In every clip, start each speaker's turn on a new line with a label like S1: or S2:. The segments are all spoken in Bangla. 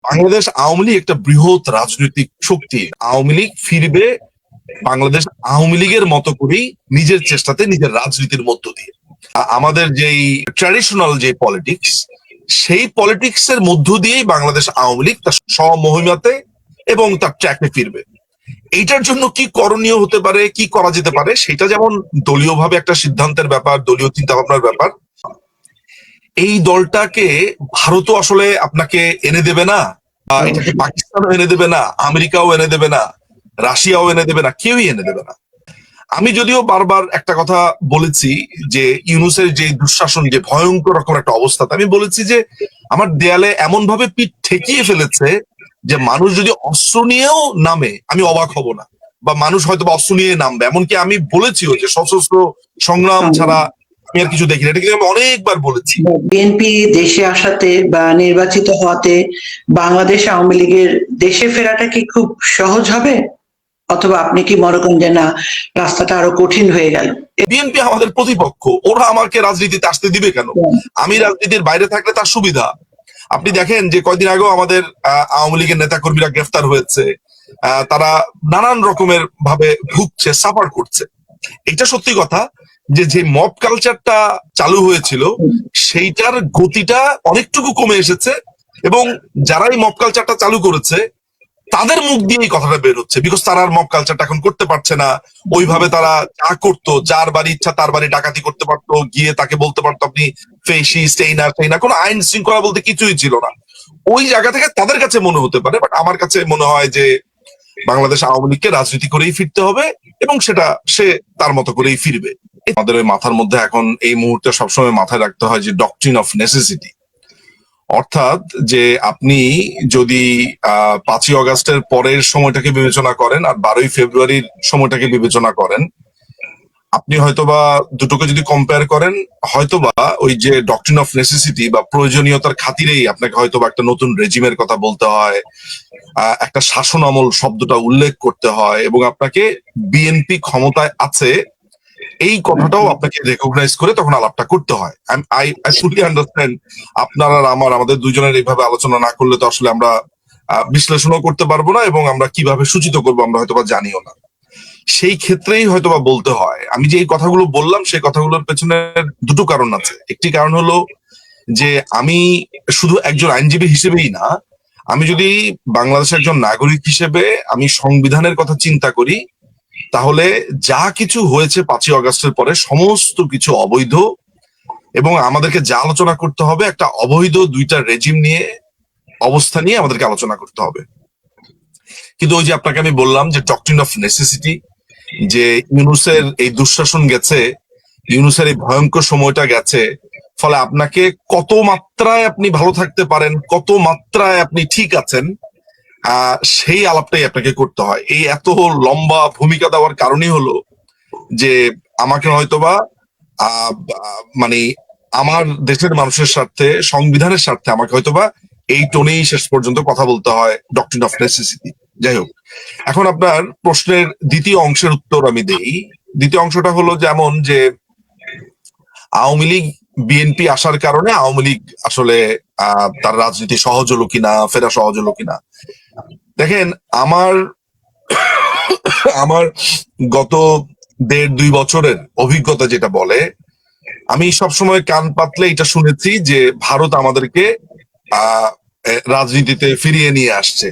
S1: বাংলাদেশ আওয়ামী লীগ একটা বৃহৎ রাজনৈতিক শক্তি। আওয়ামী লীগ ফিরবে বাংলাদেশ আওয়ামী লীগের মতো করেই, নিজের চেষ্টাতে, নিজের রাজনীতির মধ্য দিয়ে। আমাদের যেই ট্র্যাডিশনাল যে পলিটিক্স, সেই পলিটিক্স এর মধ্য দিয়েই বাংলাদেশ আওয়ামী লীগ তার স্বমহিমাতে এবং তার ট্র্যাকে ফিরবে। এইটার জন্য কি করণীয় হতে পারে, কি করা যেতে পারে, সেটা যেমন দলীয়ভাবে একটা সিদ্ধান্তের ব্যাপার, দলীয় চিন্তা ভাবনার ব্যাপার। এই দলটাকে ভারতও আসলে আপনাকে এনে দেবে না, এটাকে পাকিস্তানও এনে দেবে না, আমেরিকাও এনে দেবে না, রাশিয়াও এনে দেবে না, কেউই এনে দেবে না। আমি যদিও বারবার একটা কথা বলেছি যে ইউনূসের যে দুঃশাসন, যে ভয়ঙ্কর রকম একটা অবস্থা, আমি বলেছি যে আমার দেয়ালে এমন ভাবে পিঠ ঠেকিয়ে ফেলেছে যে মানুষ যদি অস্ত্র নিয়েও নামে আমি অবাক হব না, বা মানুষ হয়তো অস্ত্র নিয়ে নামবে। এমনকি আমি বলেছিও যে সশস্ত্র সংগ্রাম ছাড়া আমি আর কিছু দেখি না, এটা কিন্তু আমি অনেকবার বলেছি।
S2: বিএনপি দেশে আসাতে বা নির্বাচিত হওয়াতে বাংলাদেশ আওয়ামী লীগের দেশে ফেরাটা কি খুব সহজ হবে, অথবা আপনি কি মনে করেন যে না, রাস্তাটা আরো কঠিন হয়ে গেল?
S1: বিএনপি আমাদের প্রতিপক্ষ, ওরা আমাকে রাজনীতিতে আসতে দিবে কেন? আমি রাজনীতির বাইরে থাকলে তার সুবিধা। আপনি দেখেন যে কয়দিন আগেও আমাদের আওয়ামী লীগের নেতাকর্মীরা গ্রেফতার হয়েছে, তারা নানান রকমের ভাবে ভুগছে, সাফার করছে। এটা সত্যি কথা যে যে মব কালচারটা চালু হয়েছিল সেইটার গতিটা অনেকটুকু কমে এসেছে, এবং যারা এই মব কালচারটা চালু করেছে তাদের মুখ দিয়ে এই কথাটা বের হচ্ছে, বিকজ তারা আর মব কালচারটা এখন করতে পারছে না ওইভাবে। তারা যা করতো, যার বাড়ি ইচ্ছা তার বাড়ি ডাকাতি করতে পারতো, গিয়ে তাকে বলতে পারতো আপনি ফেসিস্ট, এই না সেই না, কোনো আইন শৃঙ্খলা বলতে কিছুই ছিল না। ওই জায়গা থেকে তাদের কাছে মনে হতে পারে, বাট আমার কাছে মনে হয় যে বাংলাদেশ আওয়ামী লীগকে রাজনীতি করেই ফিরতে হবে, এবং সেটা সে তার মতো করেই ফিরবে। আমাদের ওই মাথার মধ্যে এখন এই মুহূর্তে সবসময় মাথায় রাখতে হয় যে ডকট্রিন অফ নেসেসিটি, অর্থাৎ যে আপনি যদি 5ই অগাস্টের পরের সময়টাকে বিবেচনা করেন আর 12ই ফেব্রুয়ারির সময়টাকে বিবেচনা করেন, আপনি হয়তোবা দুটোকে যদি কম্পেয়ার করেন, হয়তোবা ওই যে ডকট্রিন অফ নেসেসিটি বা প্রয়োজনীয়তার খাতিরেই আপনাকে হয়তোবা একটা নতুন রেজিমের কথা বলতে হয়, একটা শাসন আমল শব্দটা উল্লেখ করতে হয়, এবং আপনাকে বিএনপি ক্ষমতায় আছে এই কথাটাও আপনাকে রেকগনাইজ করে তখন আলাপটা করতে হয়। আই ফুলি আন্ডারস্ট্যান্ড আপনার আর আমাদের দুইজনের এইভাবে আলোচনা না করলে তো আসলে আমরা বিশ্লেষণও করতে পারবো না, এবং আমরা কিভাবে সূচিত করবো আমরা হয়তোবা জানিও না। সেই ক্ষেত্রেই হয়তোবা বলতে হয়। আমি যে এই কথাগুলো বললাম সেই কথাগুলোর পেছনে দুটো কারণ আছে। একটি কারণ হলো যে আমি শুধু একজন আইনজীবী হিসেবেই না, আমি যদি বাংলাদেশের একজন নাগরিক হিসেবে আমি সংবিধানের কথা চিন্তা করি, তাহলে যা কিছু হয়েছে 5ই অগাস্টের পরে সমস্ত কিছু অবৈধ, এবং আমাদেরকে যা আলোচনা করতে হবে একটা অবৈধ দুইটা রেজিম নিয়ে, অবস্থা নিয়ে আমাদেরকে আলোচনা করতে হবে। কিন্তু ওই যে আপনাকে আমি বললাম যে ডকট্রিন অফ নেসেসিটি, যে ইউনূসের এই দুঃশাসন গেছে, ইউনূসের এই ভয়ঙ্কর সময়টা গেছে, ফলে আপনাকে কত মাত্রায় আপনি ভালো থাকতে পারেন, কত মাত্রায় আপনি ঠিক আছেন, সেই আলাপটাই আপনাকে করতে হয়। এই এত লম্বা ভূমিকা দেওয়ার কারণই হলো যে আমাকে হয়তোবা মানে আমার দেশের মানুষের স্বার্থে, সংবিধানের স্বার্থে আমাকে হয়তোবা এই টোনেই শেষ পর্যন্ত কথা বলতে হয়, ডকট্রিন অফ নেসেসিটি। যাই হোক, এখন আপনার প্রশ্নের দ্বিতীয় অংশের উত্তর আমি দেই। দ্বিতীয় অংশটা হলো যেমন যে আওয়ামী লীগ বিএনপি আসার কারণে আওয়ামী লীগ আসলে তার রাজনীতি সহজ হলো কিনা, ফেরা সহজ হলো কিনা। দেখেন, আমার আমার গত 1.5-2 বছরের অভিজ্ঞতা যেটা বলে, আমি সবসময় কান পাতলে এটা শুনেছি যে ভারত আমাদেরকে রাজনীতিতে ফিরিয়ে নিয়ে আসছে,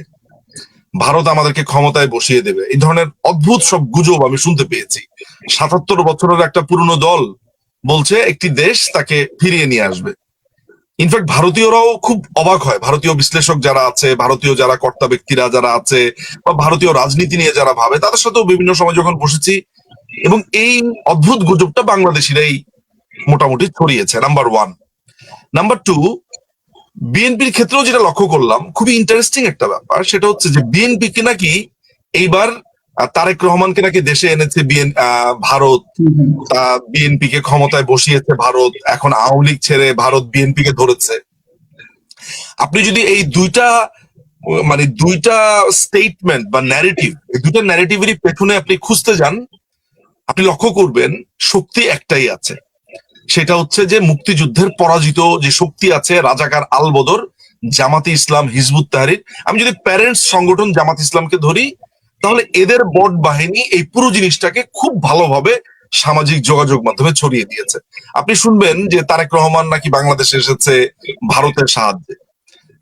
S1: ভারত আমাদেরকে ক্ষমতায় বসিয়ে দেবে, এই ধরনের অদ্ভুত সব গুজব আমি শুনতে পেয়েছি। 77 বছরের একটা পুরনো দল বলছে একটি দেশ তাকে ফিরিয়ে নিয়ে আসবে। ইনফ্যাক্ট ভারতীয়রাও খুব অবাক হয়, ভারতীয় বিশ্লেষক যারা আছে, ভারতীয় যারা কর্তা ব্যক্তিরা যারা আছে, বা ভারতীয় রাজনীতি নিয়ে যারা ভাবে, তাদের সাথেও বিভিন্ন সময় যখন বসেছি, এবং এই অদ্ভুত গুজবটা বাংলাদেশিরাই মোটামুটি ছড়িয়েছে। নাম্বার 1। নাম্বার 2, বিএনপির ক্ষেত্রেও যেটা লক্ষ্য করলাম, খুবই ইন্টারেস্টিং একটা ব্যাপার, সেটা হচ্ছে যে বিএনপি কে নাকি এইবার তারেক রহমানকে নাকি দেশে এনেছে ভারত, বিএনপি কে ক্ষমতায় বসিয়েছে ভারত, এখন আওয়ামী লীগ ছেড়ে ভারত বিএনপি কে ধরেছে। আপনি যদি এই দুইটা স্টেটমেন্ট বা ন্যারেটিভ, এই দুইটা ন্যারেটিভেরই পেছনে আপনি খুঁজতে যান, আপনি লক্ষ্য করবেন শক্তি একটাই আছে, সেটা হচ্ছে যে মুক্তিযুদ্ধের পরাজিত যে শক্তি আছে, রাজাকার আলবদর, জামাতে ইসলাম, হিজবুত তাহরির, আমি যদি প্যারেন্টস সংগঠন জামাত ইসলামকে ধরি, তাহলে এদের বট বাহিনী এই পুরো জিনিসটাকে খুব ভালোভাবে সামাজিক যোগাযোগ মাধ্যমে ছড়িয়ে দিয়েছে। আপনি শুনবেন যে তারেক রহমান নাকি বাংলাদেশে এসেছে ভারতের সাহায্যে,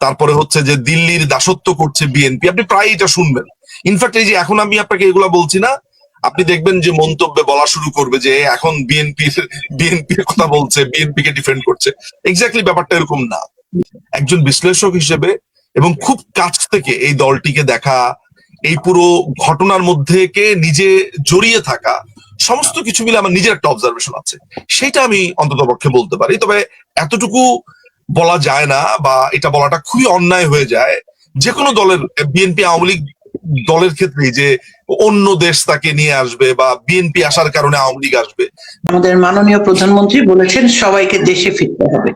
S1: তারপরে হচ্ছে যে দিল্লির দাসত্ব করছে বিএনপি, আপনি প্রায় এটা শুনবেন। ইনফ্যাক্ট এই যে এখন আমি আপনাকে এগুলা বলছি না, আপনি দেখবেন যে মন্তব্যে বলা শুরু করবে যে এখন বিএনপির কথা বলছে, বিএনপি কে ডিফেন্ড করছে। এক্স্যাক্টলি ব্যাপারটা এরকম না। একজন বিশ্লেষক হিসেবে এবং খুব কাছ থেকে এই দলটিকে দেখা, এই পুরো ঘটনার মধ্যে কে নিজে জড়িয়ে থাকা, সমস্ত কিছু মিলে আমার নিজের একটা অবজারভেশন আছে, সেটা আমি অন্তত পক্ষে বলতে পারি। তবে এতটুকু বলা যায় না, বা এটা বলাটা খুবই অন্যায় হয়ে যায় যে কোনো দলের, বিএনপি আওয়ামী লীগ দলের ক্ষেত্রে, যে অন্য দেশ তাকে নিয়ে আসবে বা বিএনপি আসার কারণে আওয়ামী লীগ আসবে।
S2: আমাদের মাননীয় প্রধানমন্ত্রী বলেছেন সবাইকে দেশে ফিরতে হবে,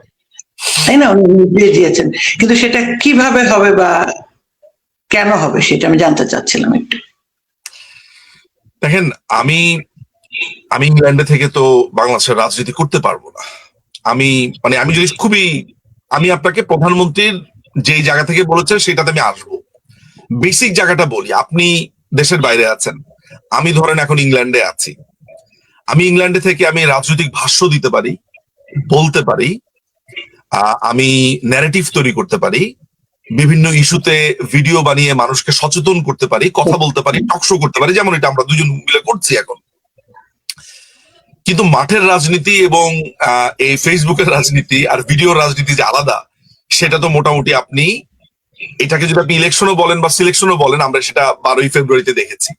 S2: তাই না? উনি নির্দেশ দিয়েছেন, কিন্তু সেটা কিভাবে হবে বা কেন হবে সেটা আমি জানতে চাচ্ছিলাম একটু।
S1: দেখেন, আমি ইংল্যান্ডে থেকে তো বাংলাদেশের রাজনীতি করতে পারবো না। আমি যদি আমি আপনাকে প্রধানমন্ত্রীর যেই জায়গা থেকে বলেছে সেটাতে আমি আসবো। বেসিক জায়গাটা বলি, আপনি দেশের বাইরে আছেন, আমি ধরেন এখন ইংল্যান্ডে আছি। আমি ইংল্যান্ডে থেকে আমি রাজনৈতিক ভাষ্য দিতে পারি, বলতে পারি, আমি ন্যারেটিভ তৈরি করতে পারি, বিভিন্ন ইস্যুতে ভিডিও বানিয়ে মানুষকে সচেতন করতে পারি, কথা বলতে পারি, টকশো করতে পারি, যেমন এটা আমরা দুজন মিলে করছি এখন। কিন্তু মাঠের রাজনীতি এবং এই ফেসবুকের রাজনীতি আর ভিডিওর রাজনীতি যে আলাদা, সেটা তো মোটামুটি আপনি এটাকে যদি আপনি ইলেকশনও বলেন বা সিলেকশনও বলেন, আমরা সেটা 12ই ফেব্রুয়ারিতে দেখেছি।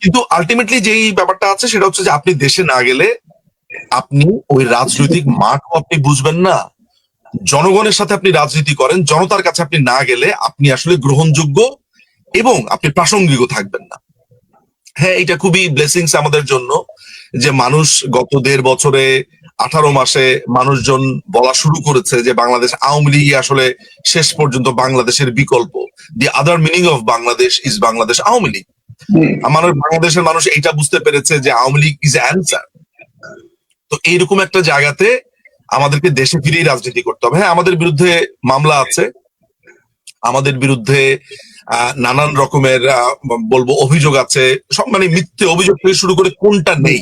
S1: কিন্তু আলটিমেটলি যেই ব্যাপারটা আছে সেটা হচ্ছে যে আপনি দেশে না গেলে আপনি ওই রাজনৈতিক মাঠও আপনি বুঝবেন না। জনগণের সাথে আপনি রাজনীতি করেন, জনতার কাছে আপনি না গেলে আপনি আসলে গ্রহণযোগ্য এবং আপনি প্রাসঙ্গিকও থাকবেন না। হ্যাঁ, এটা খুবই ব্লেসিংস আমাদের জন্য যে মানুষ গত 1.5 বছরে 18 মাসে মানুষজন বলা শুরু করেছে যে বাংলাদেশ আওয়ামী লীগ আসলে শেষ পর্যন্ত বাংলাদেশের বিকল্প। The other meaning of Bangladesh is Bangladesh Awami League. আমাদের বাংলাদেশের মানুষ এইটা বুঝতে পেরেছে যে আওয়ামী লীগ ইজ অ্যান্সার। তো এইরকম একটা জায়গাতে আমাদেরকে দেশে ফিরেই রাজনীতি করতে হবে। হ্যাঁ, আমাদের বিরুদ্ধে মামলা আছে, আমাদের বিরুদ্ধে নানান রকমের বলবো অভিযোগ আছে, সব মিথ্যে অভিযোগ থেকে শুরু করে কোনটা নেই,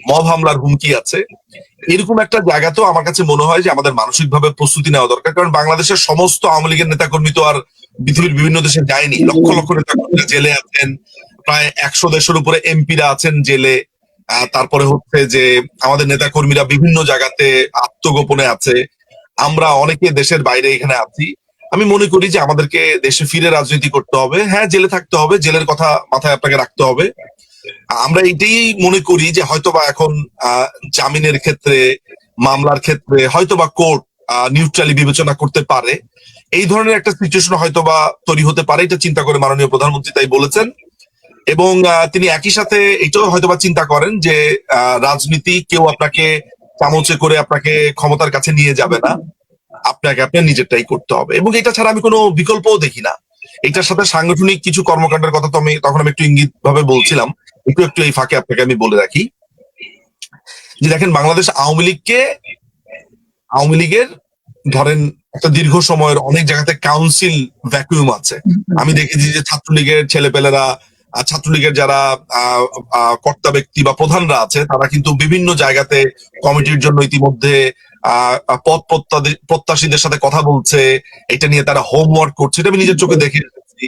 S1: মব হামলার হুমকি আছে। এরকম একটা জায়গাতেও আমার কাছে মনে হয় যে আমাদের মানসিকভাবে প্রস্তুতি নেওয়া দরকার। কারণ বাংলাদেশের সমস্ত আওয়ামী লীগের নেতাকর্মী তো আর পৃথিবীর বিভিন্ন দেশে যায়নি। লক্ষ লক্ষ নেতাকর্মীরা জেলে আছেন, প্রায় 100 দেশের উপরে এমপিরা আছেন জেলে। তারপরে হচ্ছে যে আমাদের নেতাকর্মীরা বিভিন্ন জায়গাতে আত্মগোপনে আছে, আমরা অনেকে দেশের বাইরে এখানে আছি। আমি মনে করি যে আমাদেরকে দেশে ফিরে রাজনীতি করতে হবে। হ্যাঁ, জেলে থাকতে হবে, জেলের কথা মাথায় আপনাকে রাখতে হবে। আমরা এটাই মনে করি যে হয়তোবা এখন জামিনের ক্ষেত্রে, মামলার ক্ষেত্রে হয়তোবা কোর্ট নিউট্রালি বিবেচনা করতে পারে, এই ধরনের একটা সিচুয়েশন হয়তোবা তৈরি হতে পারে। এটা চিন্তা করে মাননীয় প্রধানমন্ত্রী তাই বলেছেন। এবং তিনি একই সাথে এটাও হয়তোবা চিন্তা করেন যে রাজনীতি কেউ আপনাকে চামচে করে আপনাকে ক্ষমতার কাছে নিয়ে যাবে না, আপনাকে আপনার নিজেরটাই করতে হবে। এবং এটা ছাড়া আমি কোনো বিকল্পও দেখি না। এটার সাথে সাংগঠনিক কিছু কর্মকাণ্ডের কথা তো আমি তখন একটু ইঙ্গিত ভাবে বলছিলাম, একটু এই ফাঁকে আপনাকে আমি বলে রাখি যে দেখেন, বাংলাদেশ আওয়ামী লীগের ধরেন একটা দীর্ঘ সময়ের অনেক জায়গাতে কাউন্সিল ভ্যাকুয়াম আছে। আমি দেখেছি যে ছাত্রলীগের ছেলেপেলেরা, ছাত্রলীগের যারা কর্তা ব্যক্তি বা প্রধানরা আছে, তারা কিন্তু বিভিন্ন জায়গাতে কমিটির জন্য ইতিমধ্যে পদ প্রত্যাশীদের সাথে কথা বলছে, এটা নিয়ে তারা হোমওয়ার্ক করছে। এটা আমি নিজের চোখে দেখে এসেছি।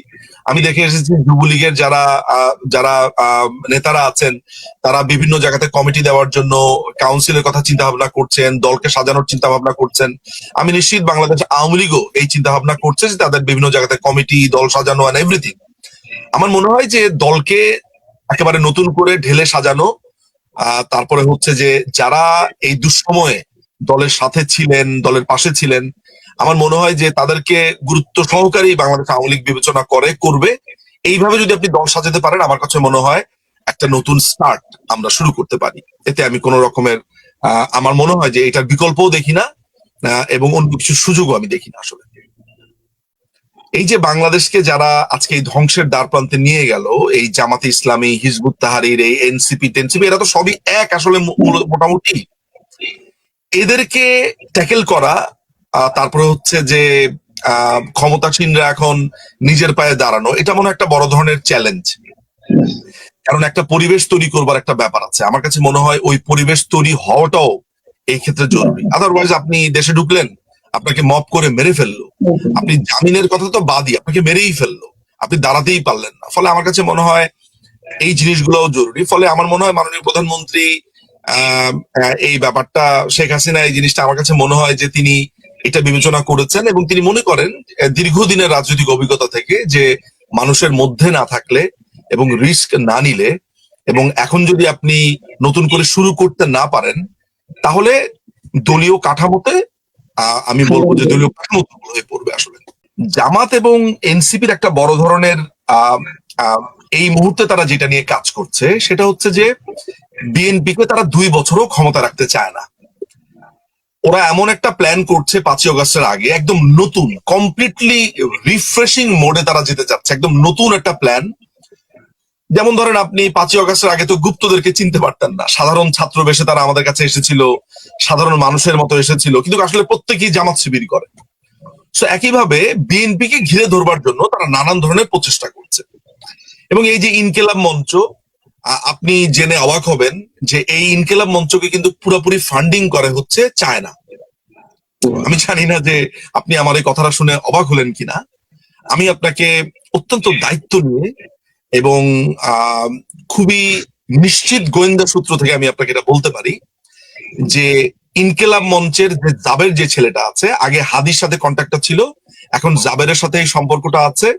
S1: আমি দেখে এসেছি যুবলীগের যারা যারা নেতারা আছেন, তারা বিভিন্ন জায়গাতে কমিটি দেওয়ার জন্য কাউন্সিলের কথা চিন্তা ভাবনা করছেন, দলকে সাজানোর চিন্তা ভাবনা করছেন। আমি নিশ্চিত বাংলাদেশ আওয়ামী লীগও এই চিন্তা ভাবনা করছে যে তাদের বিভিন্ন জায়গাতে কমিটি, দল সাজানো এন্ড এভরিথিং। আমার মনে হয় যে দলকে একেবারে নতুন করে ঢেলে সাজানো, তারপরে হচ্ছে যে যারা এই দুঃসময়ে দলের সাথে ছিলেন, দলের পাশে ছিলেন, আমার মনে হয় যে তাদেরকে গুরুত্ব সহকারে বাংলাদেশ আওয়ামী লীগ বিবেচনা করবে। এইভাবে যদি আপনি দল সাজাতে পারেন, আমার কাছে মনে হয় একটা নতুন স্টার্ট আমরা শুরু করতে পারি। এতে আমি কোন রকমের আমার মনে হয় যে এটার বিকল্পও দেখি না, এবং অন্য কিছু সুযোগও আমি দেখি না আসলে। এই যে বাংলাদেশকে যারা আজকে এই ধ্বংসের দ্বার প্রান্তে নিয়ে গেল, এই জামাতে ইসলামী, হিজবুত তাহরির, এই এনসিপি টেনসিপি, এরা তো সবই এক আসলে মোটামুটি। এদেরকে ট্যাকেল করা, তারপরে হচ্ছে যে ক্ষমতাসীনরা এখন নিজের পায়ে দাঁড়ানো, এটা মনে হয় একটা বড় ধরনের চ্যালেঞ্জ। কারণ একটা পরিবেশ তৈরি করবার একটা ব্যাপার আছে, আমার কাছে মনে হয় ওই পরিবেশ তৈরি হওয়াটাও এই ক্ষেত্রে জরুরি। আদারওয়াইজ আপনি দেশে ঢুকলেন, আপনাকে মপ করে মেরে ফেললো, আপনি জামিনের কথা তো বাদই, আপনাকে মেরেই ফেললো, আপনি দাঁড়াতেই পারলেন না। ফলে আমার কাছে মনে হয় এই জিনিসগুলোও জরুরি। ফলে আমার মনে হয় মাননীয় প্রধানমন্ত্রী এই ব্যাপারটা, শেখ হাসিনা এই জিনিসটা আমার কাছে মনে হয় যে তিনি এটা বিবেচনা করেছেন এবং তিনি মনে করেন দীর্ঘদিনের রাজনৈতিক অভিজ্ঞতা থেকে যে মানুষের মধ্যে না থাকলে এবং রিস্ক না নিলে এবং এখন যদি আপনি নতুন করে শুরু করতে না পারেন, তাহলে দলীয় কাঠামোতে আমি বলবো যে দলীয় কাঠামো দুর্বল হয়ে পড়বে। আসলে জামাত এবং এনসিপির একটা বড় ধরনের আহ, আহ, এই মুহূর্তে তারা যেটা নিয়ে কাজ করছে সেটা হচ্ছে যে বিএনপিকে তারা 2 বছরও ক্ষমতা রাখতে চায় না। ওরা এমন একটা প্ল্যান করছে 5ই অগস্টের আগে, একদম নতুন কমপ্লিটলি রিফ্রেশিং মোডে তারা যেতে চাচ্ছে, একদম নতুন একটা প্ল্যান। যেমন ধরেন আপনি 5ই অগস্টের আগে তো গুপ্তদেরকে চিনতে পারতেন না, সাধারণ ছাত্র বেশে তারা আমাদের কাছে এসেছিল, সাধারণ মানুষের মতো এসেছিল, কিন্তু আসলে প্রত্যেকেই জামাত শিবির করে। সো একইভাবে বিএনপিকে ঘিরে ধরবার জন্য তারা নানান ধরনের প্রচেষ্টা করছে। এবং এই যে ইনকিলাব মঞ্চ, আপনি জেনে অবাক হবেন যে এই ইনকিলাব মঞ্চকে কিন্তু পুরোপুরি ফান্ডিং করে হচ্ছে চায়না। আমি জানি না যে আপনি আমার এই কথাটা শুনে অবাক হলেন কিনা। আমি আপনাকে অত্যন্ত দায়িত্ব নিয়ে এবং খুবই নিশ্চিত গোয়েন্দা সূত্র থেকে আমি আপনাকে এটা বলতে পারি যে ইনকিলাব মঞ্চের যে জাবের যে ছেলেটা আছে, আগে হাদির সাথে কন্ট্যাক্টটা ছিল, এখন জাবেরের সাথে এই সম্পর্কটা আছে,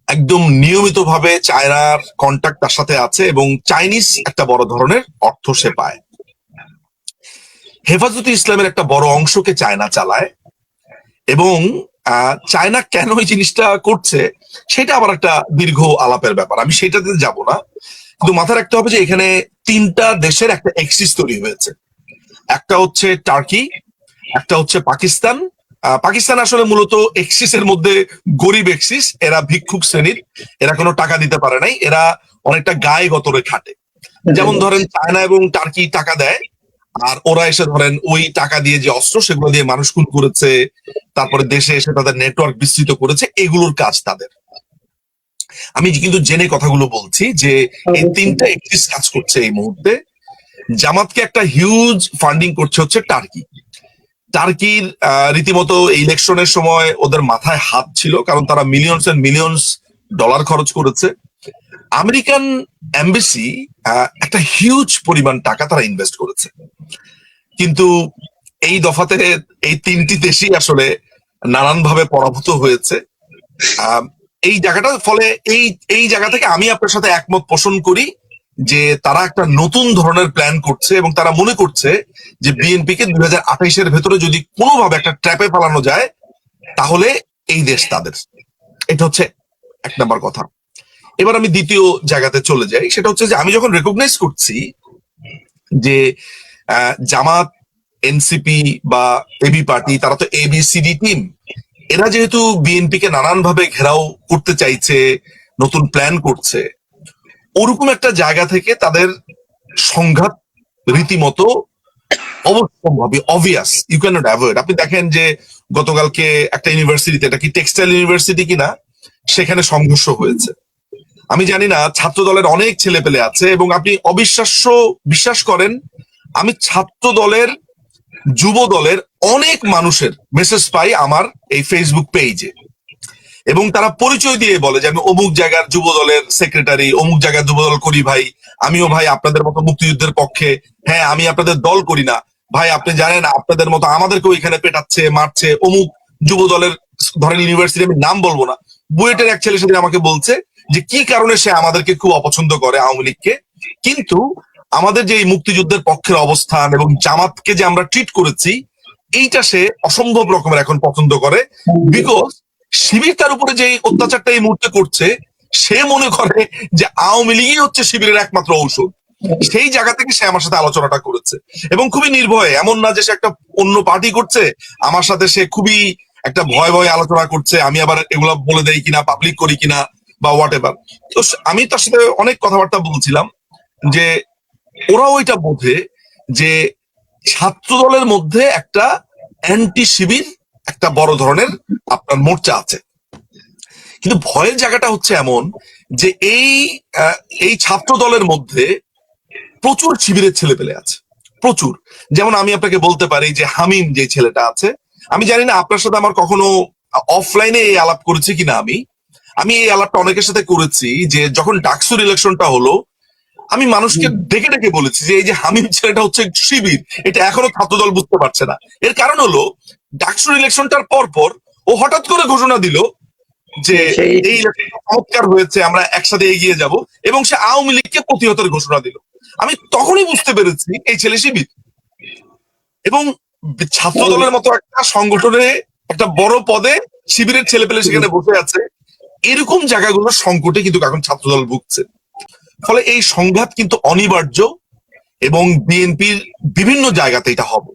S1: একদম নিয়মিত ভাবে চায়নার কন্ট্যাক্ট তার সাথে আছে এবং চাইনিজ একটা বড় ধরনের অর্থ সে পায়। হেফাজতে ইসলামের একটা বড় অংশকে চায়না চালায় এবং চায়না কেন এই জিনিসটা করছে সেটা আবার একটা দীর্ঘ আলাপের ব্যাপার, আমি সেটাতে যাব না। কিন্তু মাথায় রাখতে হবে যে এখানে 3টা দেশের একটা এক্সিস তৈরি হয়েছে। একটা হচ্ছে টার্কি, একটা হচ্ছে পাকিস্তান। পাকিস্তান আসলে মূলত এক্সিসের মধ্যে গরিব এক্সিস, এরা ভিক্ষুক শ্রেণীর, এরা কোনো টাকা দিতে পারে নাই, এরা অনেকটা গায়ে গতরে খাটে। যেমন ধরেন চায়না এবং টার্কি টাকা দেয়, আর ওরা এসে ধরেন ওই টাকা দিয়ে যে অস্ত্র সেগুলো দিয়ে মানুষ খুন করেছে, তারপরে দেশে এসে তাদের নেটওয়ার্ক বিস্তৃত করেছে, এগুলোর কাজ তাদের। আমি কিন্তু জেনে কথাগুলো বলছি যে এই 3টা এক্সিস কাজ করছে এই মুহূর্তে। জামাতকে একটা হিউজ ফান্ডিং করছে হচ্ছে টার্কি। টার্কির রীতিমতো ইলেকশনের সময় ওদের মাথায় হাত ছিল, কারণ তারা মিলিয়নস এন্ড মিলিয়নস ডলার খরচ করেছে। আমেরিকান এমবেসি একটা হিউজ পরিমাণ টাকা তারা ইনভেস্ট করেছে। কিন্তু এই দফাতে এই 3টি দেশই আসলে নানান ভাবে পরাভূত হয়েছে এই জায়গাটা। ফলে এই জায়গা থেকে আমি আপনার সাথে একমত পোষণ করি যে তারা একটা নতুন ধরনের প্ল্যান করছে এবং তারা মনে করছে যে বিএনপিকে 2028-এর ভেতরে যদি কোনোভাবে একটা ট্র্যাপে ফেলানো যায় তাহলে এই দেশ তাদের। এটা হচ্ছে 1 নাম্বার কথা। এবার আমি দ্বিতীয় জায়গাতে চলে যাই, সেটা হচ্ছে যে আমি যখন রেকগনাইজ করছি যে জামাত, এনসিপি বা এবি পার্টি, তারা তো এবিসিডি টিম, এরা যেহেতু বিএনপিকে নানান ভাবে ঘেরাও করতে চাইছে, নতুন প্ল্যান করছে, ওরকম একটা জায়গা থেকে তাদের সংঘাত রীতিমতো অবশ্যম্ভাবী, obvious, you can not avoid. আপনি দেখেন যে গতকালকে একটা ইউনিভার্সিটিতে, এটা কি টেক্সটাইল ইউনিভার্সিটি কিনা, সেখানে সংঘর্ষ হয়েছে। আমি জানি না, ছাত্র দলের অনেক ছেলে পেলে আছে এবং আপনি বিশ্বাস করেন, আমি ছাত্র দলের, যুব দলের অনেক মানুষের মেসেজ পাই আমার এই ফেসবুক পেজে, এবং তারা পরিচয় দিয়ে বলে যে আমি অমুক জায়গার যুব দলের সেক্রেটারি, অমুক জায়গার যুব দল করি ভাই, আমিও ভাই আপনাদের মতো মুক্তিযুদ্ধের পক্ষে, হ্যাঁ আমি আপনাদের দল করি না ভাই, আপনি জানেন আপনাদের মতো আমাদেরকেও এখানে পেটাচ্ছে, মারছে অমুক যুব দলের, ধরেন ইউনিভার্সিটি, আমি নাম বলবো না, বুয়েটের এক ছেলে সেদিন আমাকে বলছে যে কি কারণে সে আমাদেরকে খুব অপছন্দ করে, আওয়ামী লীগকে, কিন্তু আমাদের যে এই মুক্তিযুদ্ধের পক্ষের অবস্থান এবং জামাতকে যে আমরা ট্রিট করেছি, এইটা সে অসম্ভব রকমের এখন পছন্দ করে, বিকজ শিবির তার উপরে যে অত্যাচারটা এই মুহূর্তে করছে, সে মনে করে যে আওয়ামী লীগই হচ্ছে শিবিরের একমাত্র ঔষধ। সেই জায়গা থেকে সে আমার সাথে আলোচনাটা করেছে এবং খুবই নির্ভয়ে, এমন না যে সে একটা অন্য পার্টি করছে, আমার সাথে সে খুবই একটা ভয় ভয়ে আলোচনা করছে, আমি আবার এগুলা বলে দেই কিনা, পাবলিক করি কিনা বা হোয়াট এভার। তো আমি তার সাথে অনেক কথাবার্তা বলছিলাম যে ওরাও ওইটা বোঝে যে ছাত্র দলের মধ্যে একটা অ্যান্টি শিবির একটা বড় ধরনের আপনার মোর্চা আছে। কিন্তু ভয়ের জায়গাটা হচ্ছে এমন যে এই ছাত্র দলের মধ্যে প্রচুর শিবিরের ছেলেপেলে আছে, প্রচুর। যেমন আমি আপনাকে বলতে পারি যে হামিম যে ছেলেটা আছে, আমি জানি না আপনার সাথে আমার কখনো অফলাইনে এই আলাপ করেছি কিনা। আমি এই আলাপটা অনেকের সাথে করেছি যে যখন ডাকসুর ইলেকশনটা হলো, আমি মানুষকে ডেকে ডেকে বলেছি যে এই যে হামিম ছেলেটা হচ্ছে শিবির, এটা এখনো ছাত্রদল বুঝতে পারছে না। এর কারণ হলো ডাকসুর ইলেকশনটার পর পর ও হঠাৎ করে ঘোষণা দিল যে এই ইলেকশনটা চমৎকার হয়েছে, আমরা একসাথে এগিয়ে যাব, এবং সে আওয়ামী লীগকে প্রতিহতের ঘোষণা দিল। আমি তখনই বুঝতে পেরেছি এই ছেলে শিবির। এবং ছাত্র দলের মতো একটা সংগঠনে একটা বড় পদে শিবিরের ছেলেপেলে সেখানে বসে আছে। এরকম জায়গাগুলোর সংকটে কিন্তু এখন ছাত্রদল ভুগছে। ফলে এই সংঘাত কিন্তু অনিবার্য এবং বিএনপির বিভিন্ন জায়গাতে এটা হবে।